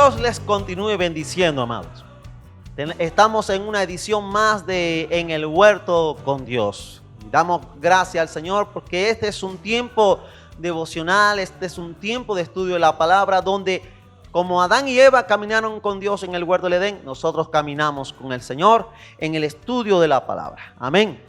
Dios les continúe bendiciendo, amados. Estamos en una edición más de En el Huerto con Dios. Damos gracias al Señor porque este es un tiempo devocional, este es un tiempo de estudio de la palabra donde, como Adán y Eva caminaron con Dios en el huerto del Edén, nosotros caminamos con el Señor en el estudio de la palabra. Amén.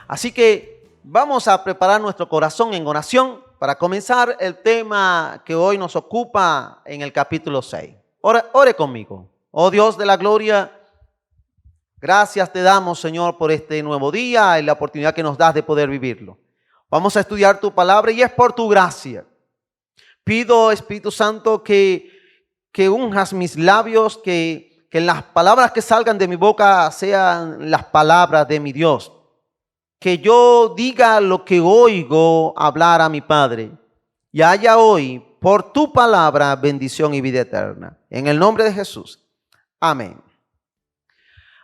Así que vamos a preparar nuestro corazón en oración para comenzar el tema que hoy nos ocupa en el capítulo 6. Ore conmigo. Oh Dios de la gloria, gracias te damos, Señor, por este nuevo día y la oportunidad que nos das de poder vivirlo. Vamos a estudiar tu palabra y es por tu gracia. Pido, Espíritu Santo, que unjas mis labios, que las palabras que salgan de mi boca sean las palabras de mi Dios. Que yo diga lo que oigo hablar a mi Padre y haya hoy por tu palabra bendición y vida eterna. En el nombre de Jesús. Amén.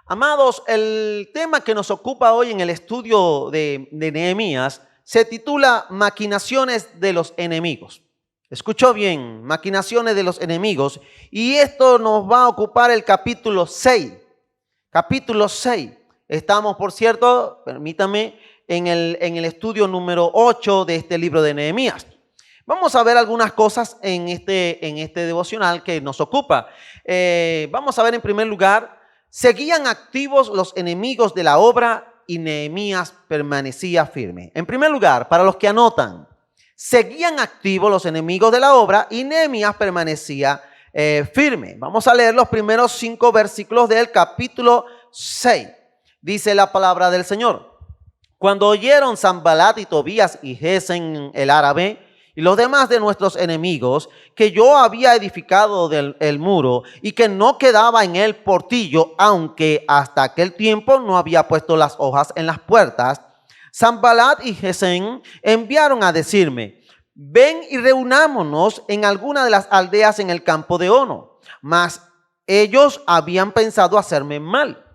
Amados, el tema que nos ocupa hoy en el estudio de Nehemías se titula Maquinaciones de los enemigos. Escuchó bien, maquinaciones de los enemigos. Y esto nos va a ocupar el capítulo 6. Capítulo 6. Estamos, por cierto, permítame, en el estudio número 8 de este libro de Nehemías. Vamos a ver algunas cosas en este devocional que nos ocupa. Vamos a ver en primer lugar, seguían activos los enemigos de la obra y Nehemías permanecía firme. En primer lugar, para los que anotan, seguían activos los enemigos de la obra y Nehemías permanecía firme. Vamos a leer los primeros 5 versículos del capítulo 6. Dice la palabra del Señor. Cuando oyeron Sanbalat y Tobías y Gesem el árabe y los demás de nuestros enemigos que yo había edificado el muro y que no quedaba en él portillo, aunque hasta aquel tiempo no había puesto las hojas en las puertas, Sanbalat y Gesem enviaron a decirme: ven y reunámonos en alguna de las aldeas en el campo de Ono. Mas ellos habían pensado hacerme mal.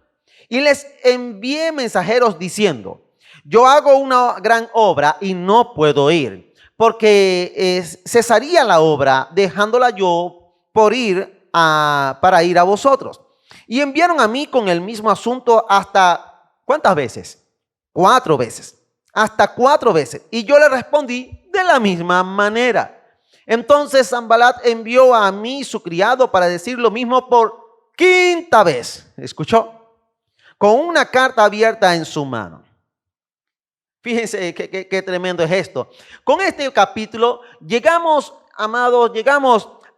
Y les envié mensajeros diciendo: yo hago una gran obra y no puedo ir, porque cesaría la obra dejándola yo para ir a vosotros. Y enviaron a mí con el mismo asunto hasta, ¿cuántas veces? 4 veces. Hasta 4 veces. Y yo le respondí de la misma manera. Entonces Sanbalat envió a mí su criado para decir lo mismo por 5ª vez. ¿Escuchó? Con una carta abierta en su mano. Fíjense qué tremendo es esto. Con este capítulo llegamos, amados,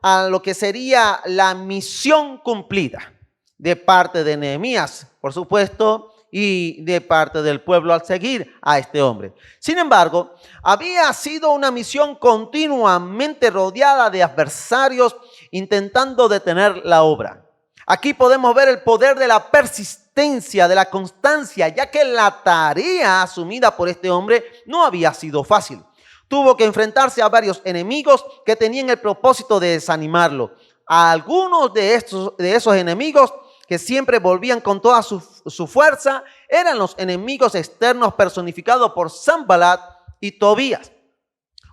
a lo que sería la misión cumplida de parte de Nehemías, por supuesto, y de parte del pueblo al seguir a este hombre. Sin embargo, había sido una misión continuamente rodeada de adversarios intentando detener la obra. Aquí podemos ver el poder de la persistencia, de la constancia, ya que la tarea asumida por este hombre no había sido fácil. Tuvo que enfrentarse a varios enemigos que tenían el propósito de desanimarlo. A algunos de esos enemigos que siempre volvían con toda su fuerza eran los enemigos externos personificados por Sanbalat y Tobías.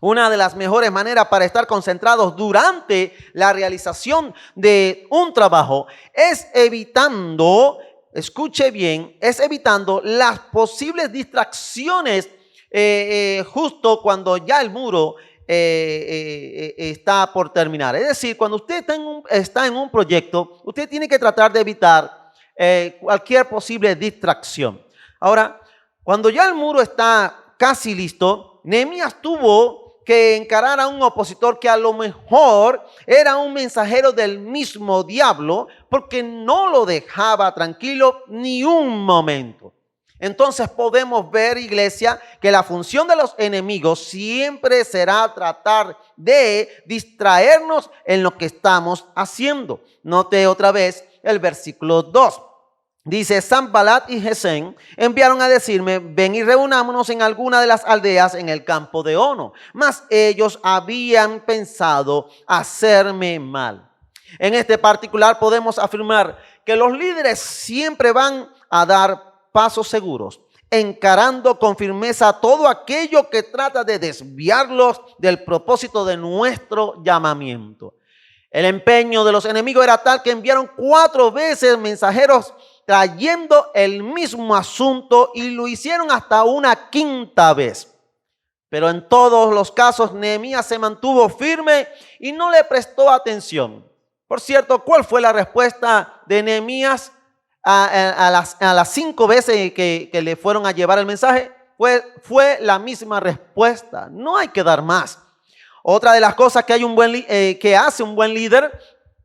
Una de las mejores maneras para estar concentrados durante la realización de un trabajo es evitando, escuche bien, es evitando las posibles distracciones justo cuando ya el muro está por terminar. Es decir, cuando usted está en un proyecto, usted tiene que tratar de evitar cualquier posible distracción. Ahora, cuando ya el muro está casi listo, Nehemías tuvo que encarar a un opositor que a lo mejor era un mensajero del mismo diablo, porque no lo dejaba tranquilo ni un momento. Entonces podemos ver, iglesia, que la función de los enemigos siempre será tratar de distraernos en lo que estamos haciendo. Note otra vez el versículo 2. Dice: Sanbalat y Gesem enviaron a decirme: ven y reunámonos en alguna de las aldeas en el campo de Ono. Mas ellos habían pensado hacerme mal. En este particular podemos afirmar que los líderes siempre van a dar pasos seguros, encarando con firmeza todo aquello que trata de desviarlos del propósito de nuestro llamamiento. El empeño de los enemigos era tal que enviaron 4 veces mensajeros trayendo el mismo asunto y lo hicieron hasta una 5ª vez. Pero en todos los casos Nehemías se mantuvo firme y no le prestó atención. Por cierto, ¿cuál fue la respuesta de Nehemías a las 5 veces que le fueron a llevar el mensaje? Fue la misma respuesta. No hay que dar más. Otra de las cosas que hace un buen líder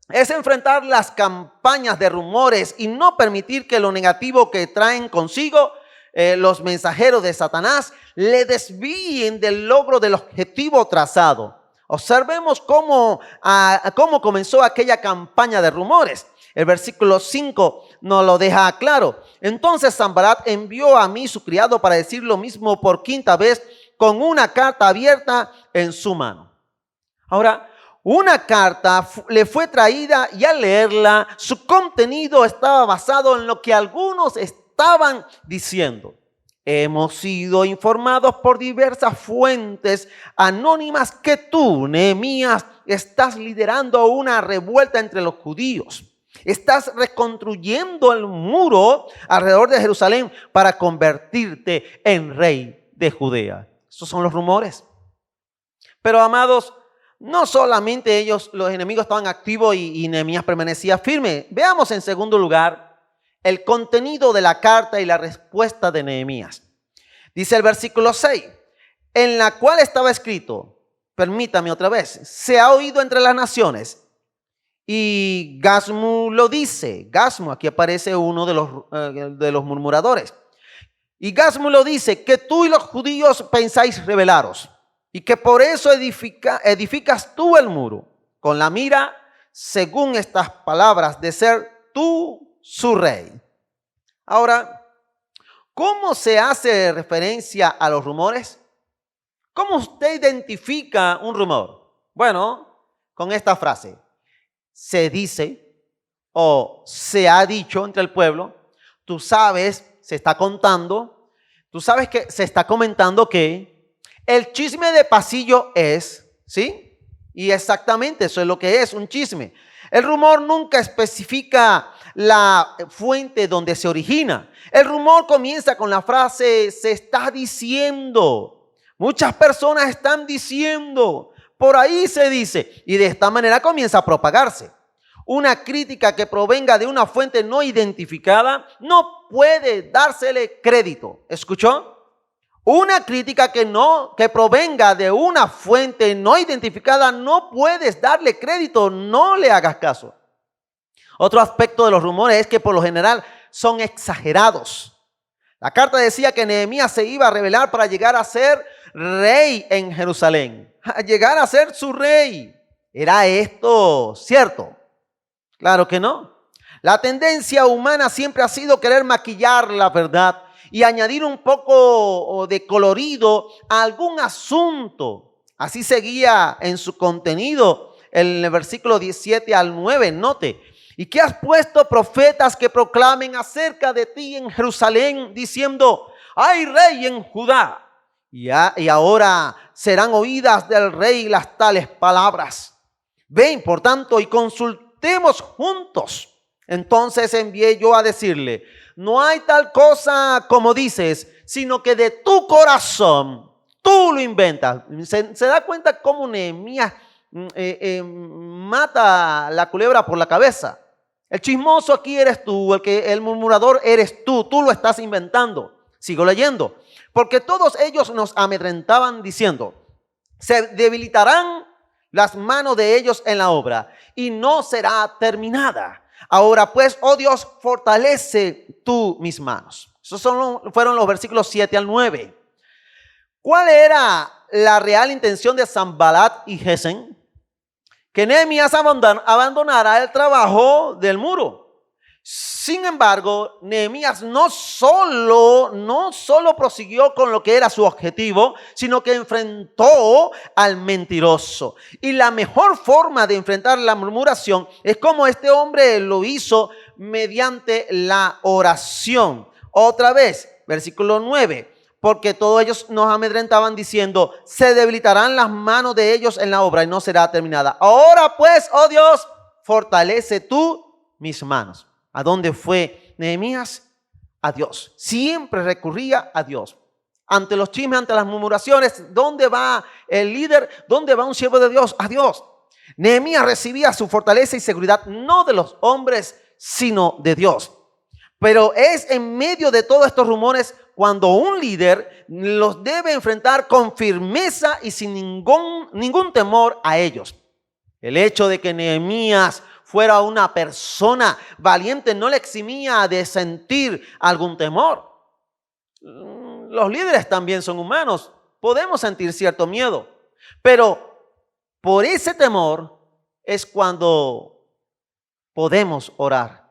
es enfrentar las campañas de rumores y no permitir que lo negativo que traen consigo los mensajeros de Satanás le desvíen del logro del objetivo trazado. Observemos cómo comenzó aquella campaña de rumores. El versículo 5 nos lo deja claro. Entonces Sanbalat envió a mí su criado para decir lo mismo por 5ª vez con una carta abierta en su mano. Ahora, una carta le fue traída y al leerla, su contenido estaba basado en lo que algunos estaban diciendo. Hemos sido informados por diversas fuentes anónimas que tú, Nehemías, estás liderando una revuelta entre los judíos. Estás reconstruyendo el muro alrededor de Jerusalén para convertirte en rey de Judea. Esos son los rumores. Pero amados, no solamente ellos, los enemigos estaban activos y Nehemías permanecía firme. Veamos en segundo lugar el contenido de la carta y la respuesta de Nehemías. Dice el versículo 6, en la cual estaba escrito, permítame otra vez, se ha oído entre las naciones. Y Gasmu lo dice. Gasmu, aquí aparece uno de los murmuradores. Y Gasmu lo dice, que tú y los judíos pensáis rebelaros. Y que por eso edificas tú el muro, con la mira, según estas palabras, de ser tú su rey. Ahora, ¿cómo se hace referencia a los rumores? ¿Cómo usted identifica un rumor? Bueno, con esta frase. Se dice o se ha dicho entre el pueblo, tú sabes, se está contando, tú sabes que se está comentando que el chisme de pasillo es, ¿sí? Y exactamente eso es lo que es, un chisme. El rumor nunca especifica la fuente donde se origina. El rumor comienza con la frase, se está diciendo. Muchas personas están diciendo, por ahí se dice, y de esta manera comienza a propagarse. Una crítica que provenga de una fuente no identificada no puede dársele crédito. ¿Escuchó? Una crítica que provenga de una fuente no identificada no puedes darle crédito, no le hagas caso. Otro aspecto de los rumores es que por lo general son exagerados. La carta decía que Nehemías se iba a rebelar para llegar a ser rey en Jerusalén. A llegar a ser su rey. ¿Era esto cierto? Claro que no. La tendencia humana siempre ha sido querer maquillar la verdad y añadir un poco de colorido a algún asunto. Así seguía en su contenido en el versículo 17 al 9, note. Y que has puesto profetas que proclamen acerca de ti en Jerusalén, diciendo, hay rey en Judá. Y ahora serán oídas del rey las tales palabras. Ven, por tanto, y consultemos juntos. Entonces envié yo a decirle, no hay tal cosa como dices, sino que de tu corazón tú lo inventas. ¿Se da cuenta cómo Nehemías mata la culebra por la cabeza? El chismoso aquí eres tú, el murmurador eres tú lo estás inventando. Sigo leyendo. Porque todos ellos nos amedrentaban diciendo, se debilitarán las manos de ellos en la obra y no será terminada. Ahora pues, oh Dios, fortalece tú mis manos. Esos fueron los versículos 7 al 9. ¿Cuál era la real intención de Sanbalat y Gesem? Que Nehemías abandonara el trabajo del muro. Sin embargo, Nehemías no solo prosiguió con lo que era su objetivo, sino que enfrentó al mentiroso. Y la mejor forma de enfrentar la murmuración es como este hombre lo hizo mediante la oración. Otra vez, versículo 9. porque todos ellos nos amedrentaban diciendo, se debilitarán las manos de ellos en la obra y no será terminada. Ahora pues, oh Dios, fortalece tú mis manos. ¿A dónde fue Nehemías? A Dios. Siempre recurría a Dios. Ante los chismes, ante las murmuraciones, ¿dónde va el líder? ¿Dónde va un siervo de Dios? A Dios. Nehemías recibía su fortaleza y seguridad no de los hombres, sino de Dios. Pero es en medio de todos estos rumores cuando un líder los debe enfrentar con firmeza y sin ningún temor a ellos. El hecho de que Nehemías fuera una persona valiente no le eximía de sentir algún temor. Los líderes también son humanos, podemos sentir cierto miedo, pero por ese temor es cuando podemos orar.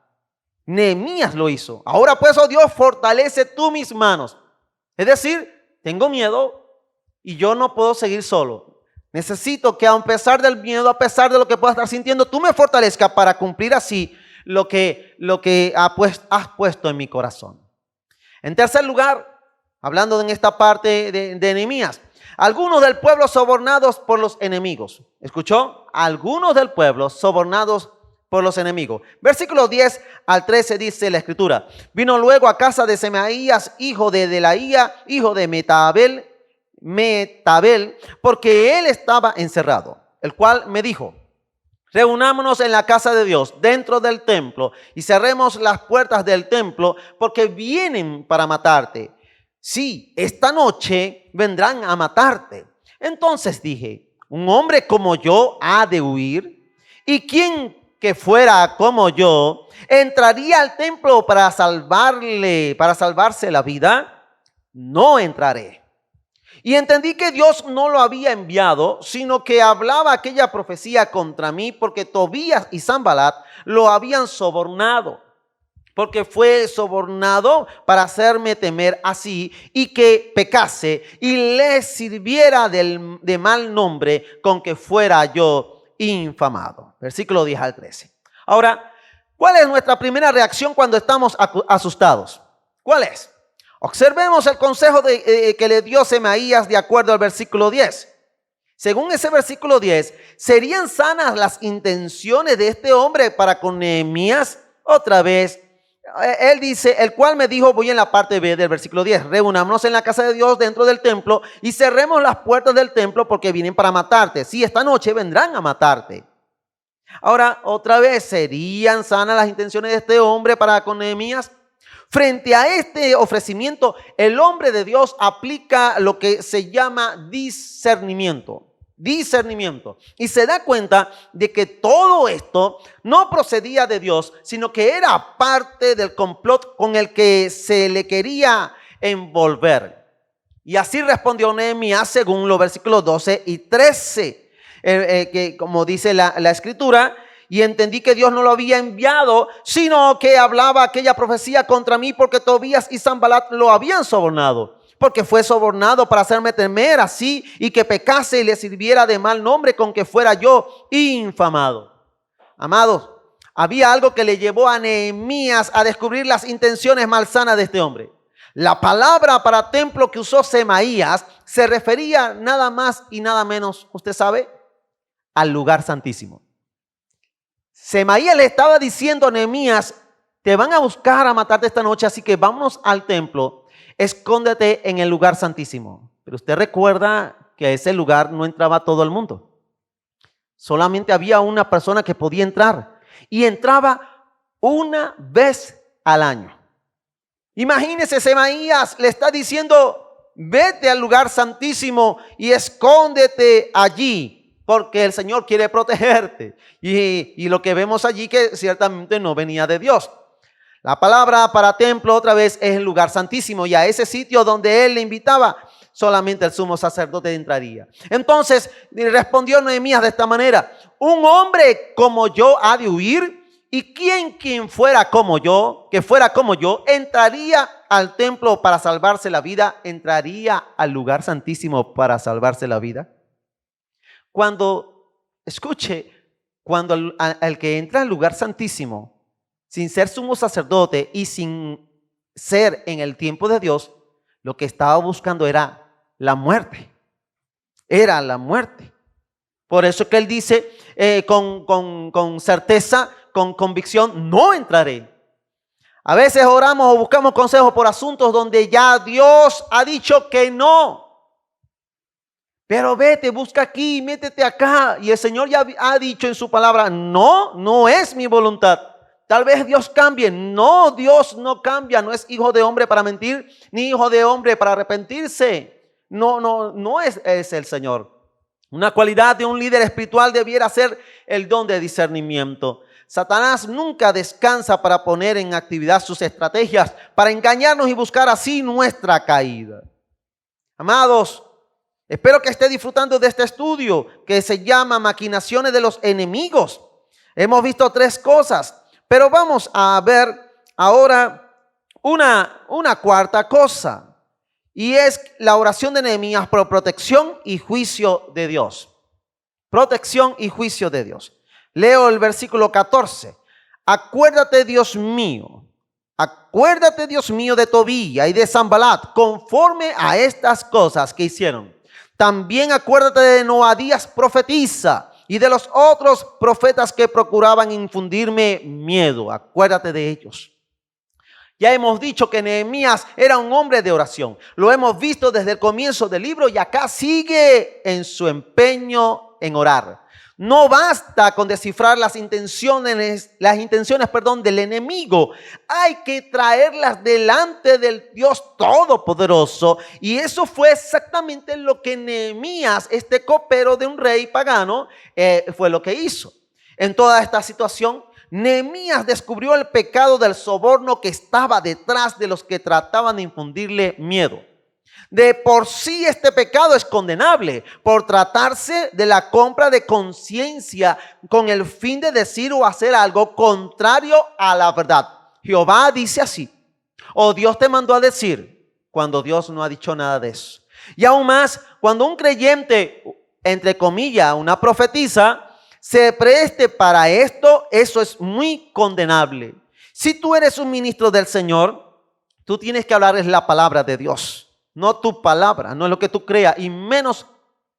Nehemías lo hizo. Ahora pues, oh Dios, fortalece tú mis manos. Es decir, tengo miedo y yo no puedo seguir solo. Necesito que a pesar del miedo, a pesar de lo que pueda estar sintiendo, tú me fortalezcas para cumplir así lo que has puesto en mi corazón. En tercer lugar, hablando en esta parte de Nehemías, algunos del pueblo sobornados por los enemigos. ¿Escuchó? Algunos del pueblo sobornados por los enemigos. Versículo 10 al 13 dice la escritura. Vino luego a casa de Semaías, hijo de Delaía, hijo de Metabel, porque él estaba encerrado, el cual me dijo, reunámonos en la casa de Dios, dentro del templo, y cerremos las puertas del templo, porque vienen para matarte. Sí, esta noche vendrán a matarte. Entonces dije, ¿un hombre como yo ha de huir? ¿Y quién que fuera como yo entraría al templo para salvarse la vida? No entraré. Y entendí que Dios no lo había enviado, sino que hablaba aquella profecía contra mí, porque Tobías y Sanballat lo habían sobornado, porque fue sobornado para hacerme temer así y que pecase y le sirviera de mal nombre con que fuera yo infamado. Versículo 10 al 13. Ahora, ¿cuál es nuestra primera reacción cuando estamos asustados? ¿Cuál es? Observemos el consejo que le dio Semaías de acuerdo al versículo 10. Según ese versículo 10, ¿serían sanas las intenciones de este hombre para con Nehemías? Otra vez, él dice, el cual me dijo, voy en la parte B del versículo 10, reunámonos en la casa de Dios dentro del templo y cerremos las puertas del templo porque vienen para matarte. Sí, esta noche vendrán a matarte. Ahora, otra vez, ¿serían sanas las intenciones de este hombre para con Nehemías? Frente a este ofrecimiento, el hombre de Dios aplica lo que se llama discernimiento. Y se da cuenta de que todo esto no procedía de Dios, sino que era parte del complot con el que se le quería envolver. Y así respondió Nehemías según los versículos 12 y 13, que como dice la escritura, y entendí que Dios no lo había enviado, sino que hablaba aquella profecía contra mí porque Tobías y Sanballat lo habían sobornado. Porque fue sobornado para hacerme temer así y que pecase y le sirviera de mal nombre con que fuera yo infamado. Amados, había algo que le llevó a Nehemías a descubrir las intenciones malsanas de este hombre. La palabra para templo que usó Semaías se refería nada más y nada menos, ¿usted sabe? Al lugar santísimo. Semaías le estaba diciendo a Nehemías, te van a buscar a matarte esta noche, así que vámonos al templo, escóndete en el lugar santísimo. Pero usted recuerda que a ese lugar no entraba todo el mundo. Solamente había una persona que podía entrar y entraba una vez al año. Imagínese, Semaías le está diciendo, vete al lugar santísimo y escóndete allí, porque el Señor quiere protegerte. Y lo que vemos allí que ciertamente no venía de Dios. La palabra para templo otra vez es el lugar santísimo, y a ese sitio donde él le invitaba, solamente el sumo sacerdote entraría. Entonces respondió Nehemías de esta manera, un hombre como yo ha de huir, y quien fuera como yo, que fuera como yo, entraría al templo para salvarse la vida, entraría al lugar santísimo para salvarse la vida. Cuando el que entra al lugar santísimo, sin ser sumo sacerdote y sin ser en el tiempo de Dios, Lo que estaba buscando era la muerte. Era la muerte. Por eso que él dice con certeza, con convicción, no entraré. A veces oramos o buscamos consejos por asuntos donde ya Dios ha dicho que no. Pero vete, busca aquí, métete acá. Y el Señor ya ha dicho en su palabra, no, no es mi voluntad. Tal vez Dios cambie. No, Dios no cambia. No es hijo de hombre para mentir, ni hijo de hombre para arrepentirse. No es el Señor. Una cualidad de un líder espiritual debiera ser el don de discernimiento. Satanás nunca descansa para poner en actividad sus estrategias, para engañarnos y buscar así nuestra caída. Amados, espero que esté disfrutando de este estudio que se llama Maquinaciones de los Enemigos. Hemos visto 3 cosas, pero vamos a ver ahora una cuarta cosa. Y es la oración de Nehemías por protección y juicio de Dios. Protección y juicio de Dios. Leo el versículo 14. Acuérdate, Dios mío, de Tobía y de Sanbalat, conforme a estas cosas que hicieron. También acuérdate de Noadías profetiza y de los otros profetas que procuraban infundirme miedo. Acuérdate de ellos. Ya hemos dicho que Nehemías era un hombre de oración. Lo hemos visto desde el comienzo del libro y acá sigue en su empeño en orar. No basta con descifrar las intenciones del enemigo. Hay que traerlas delante del Dios Todopoderoso. Y eso fue exactamente lo que Nehemías, este copero de un rey pagano, fue lo que hizo. En toda esta situación, Nehemías descubrió el pecado del soborno que estaba detrás de los que trataban de infundirle miedo. De por sí este pecado es condenable por tratarse de la compra de conciencia con el fin de decir o hacer algo contrario a la verdad. Jehová dice así, o Dios te mandó a decir, cuando Dios no ha dicho nada de eso. Y aún más, cuando un creyente, entre comillas, una profetisa, se preste para esto, eso es muy condenable. Si tú eres un ministro del Señor, tú tienes que hablarles la palabra de Dios, no tu palabra, no es lo que tú creas, y menos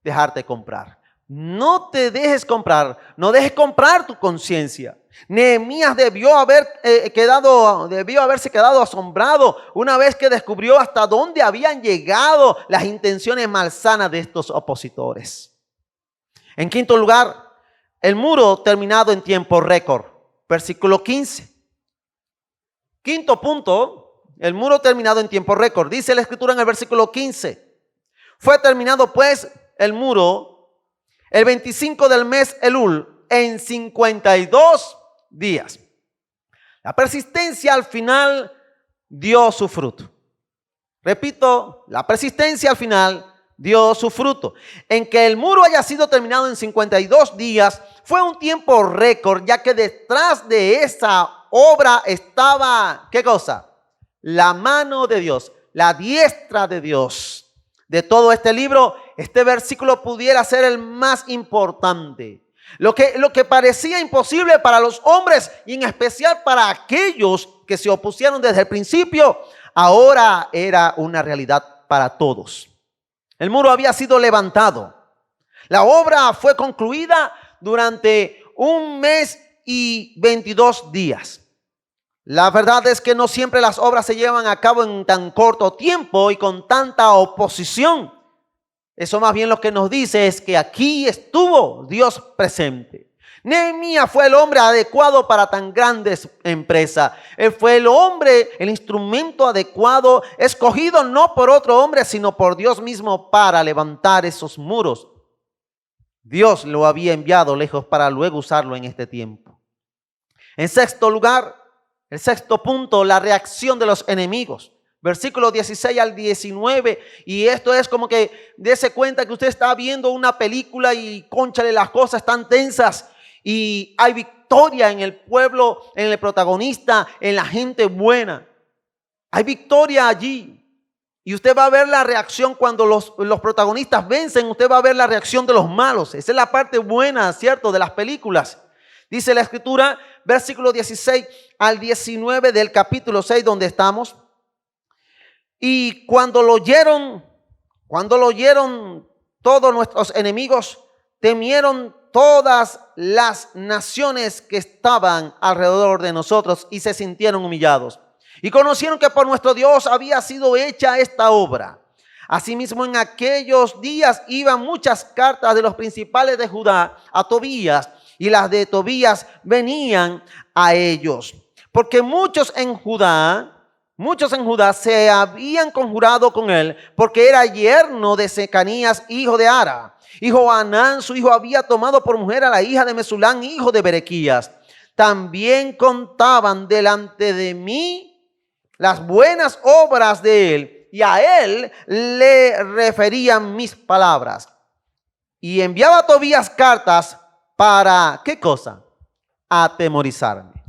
dejarte comprar. No te dejes comprar, no dejes comprar tu conciencia. Nehemías debió haberse quedado asombrado una vez que descubrió hasta dónde habían llegado las intenciones malsanas de estos opositores. En quinto lugar, el muro terminado en tiempo récord. Versículo 15. Quinto punto, el muro terminado en tiempo récord. Dice la escritura en el versículo 15. Fue terminado pues el muro el 25 del mes Elul en 52 días. La persistencia al final dio su fruto. Repito, la persistencia al final dio su fruto. En que el muro haya sido terminado en 52 días fue un tiempo récord, ya que detrás de esa obra estaba, ¿qué cosa? La mano de Dios, la diestra de Dios. De todo este libro, este versículo pudiera ser el más importante. Lo que parecía imposible para los hombres y en especial para aquellos que se opusieron desde el principio, ahora era una realidad para todos. El muro había sido levantado. La obra fue concluida durante 1 mes y 22 días. La verdad es que no siempre las obras se llevan a cabo en tan corto tiempo y con tanta oposición. Eso más bien lo que nos dice es que aquí estuvo Dios presente. Nehemías fue el hombre adecuado para tan grandes empresas. Él fue el hombre, el instrumento adecuado, escogido no por otro hombre, sino por Dios mismo para levantar esos muros. Dios lo había enviado lejos para luego usarlo en este tiempo. En sexto lugar, el sexto punto, la reacción de los enemigos. Versículos 16 al 19, y esto es como que dése cuenta que usted está viendo una película y cónchale, las cosas están tensas y hay victoria en el pueblo, en el protagonista, en la gente buena. Hay victoria allí y usted va a ver la reacción cuando los protagonistas vencen. Usted va a ver la reacción de los malos. Esa es la parte buena, ¿cierto?, de las películas. Dice la escritura, versículo 16 al 19 del capítulo 6 donde estamos. Y cuando lo oyeron todos nuestros enemigos, temieron todas las naciones que estaban alrededor de nosotros y se sintieron humillados. Y conocieron que por nuestro Dios había sido hecha esta obra. Asimismo, en aquellos días iban muchas cartas de los principales de Judá a Tobías, y las de Tobías venían a ellos. Porque muchos en Judá se habían conjurado con él, porque era yerno de Secanías, hijo de Ara. Y Johanán, su hijo, había tomado por mujer a la hija de Mesulán, hijo de Berequías. También contaban delante de mí las buenas obras de él, y a él le referían mis palabras. Y enviaba a Tobías cartas para, ¿qué cosa? Atemorizarme.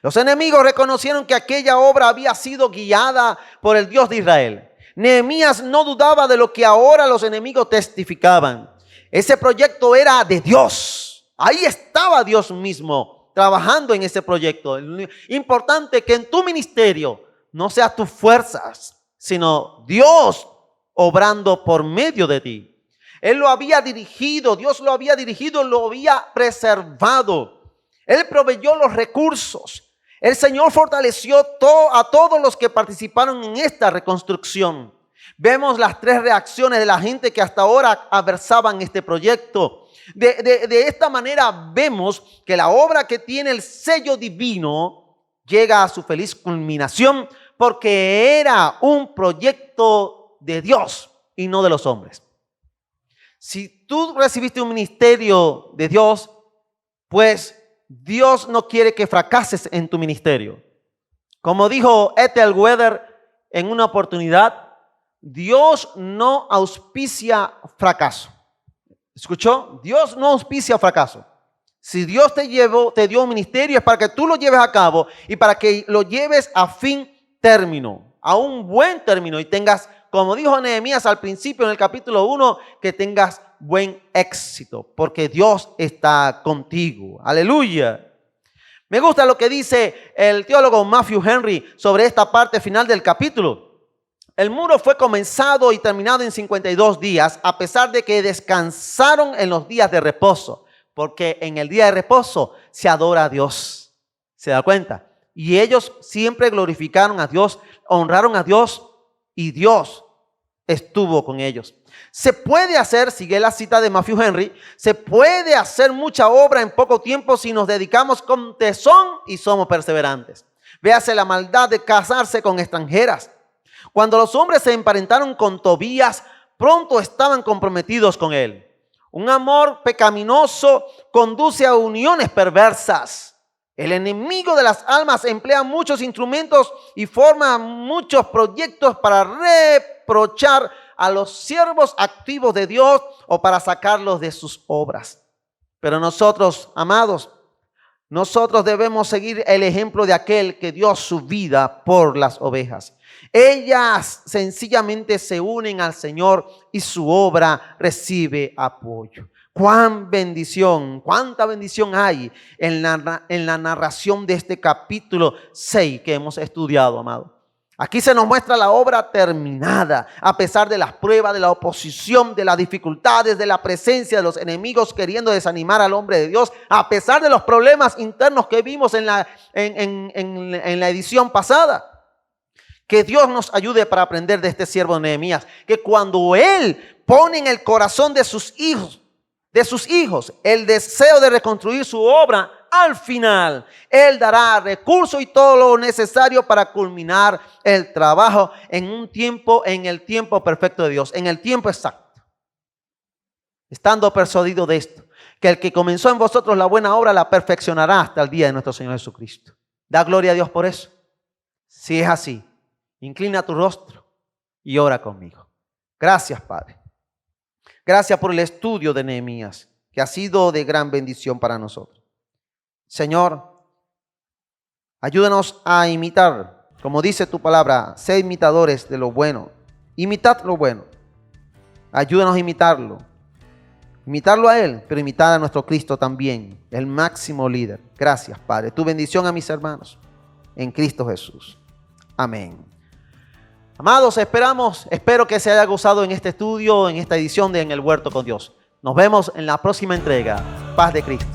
Los enemigos reconocieron que aquella obra había sido guiada por el Dios de Israel. Nehemías no dudaba de lo que ahora los enemigos testificaban. Ese proyecto era de Dios. Ahí estaba Dios mismo trabajando en ese proyecto. Importante que en tu ministerio no sean tus fuerzas, sino Dios obrando por medio de ti. Él lo había dirigido, Dios lo había dirigido, lo había preservado. Él proveyó los recursos. El Señor fortaleció a todos los que participaron en esta reconstrucción. Vemos las tres reacciones de la gente que hasta ahora adversaban este proyecto. De esta manera vemos que la obra que tiene el sello divino llega a su feliz culminación, porque era un proyecto de Dios y no de los hombres. Si tú recibiste un ministerio de Dios, pues Dios no quiere que fracases en tu ministerio. Como dijo Ethel Weather en una oportunidad, Dios no auspicia fracaso. ¿Escuchó? Dios no auspicia fracaso. Si Dios te dio un ministerio, es para que tú lo lleves a cabo y para que lo lleves a fin término, a un buen término, y tengas, como dijo Nehemías al principio en el capítulo 1, que tengas buen éxito, porque Dios está contigo. Aleluya. Me gusta lo que dice el teólogo Matthew Henry sobre esta parte final del capítulo. El muro fue comenzado y terminado en 52 días, a pesar de que descansaron en los días de reposo, porque en el día de reposo se adora a Dios. ¿Se da cuenta? Y ellos siempre glorificaron a Dios, honraron a Dios, y Dios estuvo con ellos. Se puede hacer, sigue la cita de Matthew Henry, se puede hacer mucha obra en poco tiempo si nos dedicamos con tesón y somos perseverantes. Véase la maldad de casarse con extranjeras. Cuando los hombres se emparentaron con Tobías, pronto estaban comprometidos con él. Un amor pecaminoso conduce a uniones perversas. El enemigo de las almas emplea muchos instrumentos y forma muchos proyectos para reprochar a los siervos activos de Dios o para sacarlos de sus obras. Pero nosotros, amados, nosotros debemos seguir el ejemplo de aquel que dio su vida por las ovejas. Ellas sencillamente se unen al Señor y su obra recibe apoyo. ¡Cuánta bendición hay en la narración de este capítulo 6 que hemos estudiado, amado! Aquí se nos muestra la obra terminada, a pesar de las pruebas, de la oposición, de las dificultades, de la presencia de los enemigos queriendo desanimar al hombre de Dios, a pesar de los problemas internos que vimos en la edición pasada. Que Dios nos ayude para aprender de este siervo Nehemías, que cuando él pone en el corazón de sus hijos el deseo de reconstruir su obra, al final él dará recursos y todo lo necesario para culminar el trabajo en el tiempo perfecto de Dios, en el tiempo exacto. Estando persuadido de esto, que el que comenzó en vosotros la buena obra la perfeccionará hasta el día de nuestro Señor Jesucristo. Da gloria a Dios por eso. Si es así, inclina tu rostro y ora conmigo. Gracias, Padre. Gracias por el estudio de Nehemías, que ha sido de gran bendición para nosotros. Señor, ayúdanos a imitar, como dice tu palabra, sé imitadores de lo bueno. Imitad lo bueno. Ayúdanos a imitarlo. Imitarlo a Él, pero imitar a nuestro Cristo también, el máximo líder. Gracias, Padre. Tu bendición a mis hermanos en Cristo Jesús. Amén. Amados, espero que se haya gozado en este estudio, en esta edición de En el Huerto con Dios. Nos vemos en la próxima entrega. Paz de Cristo.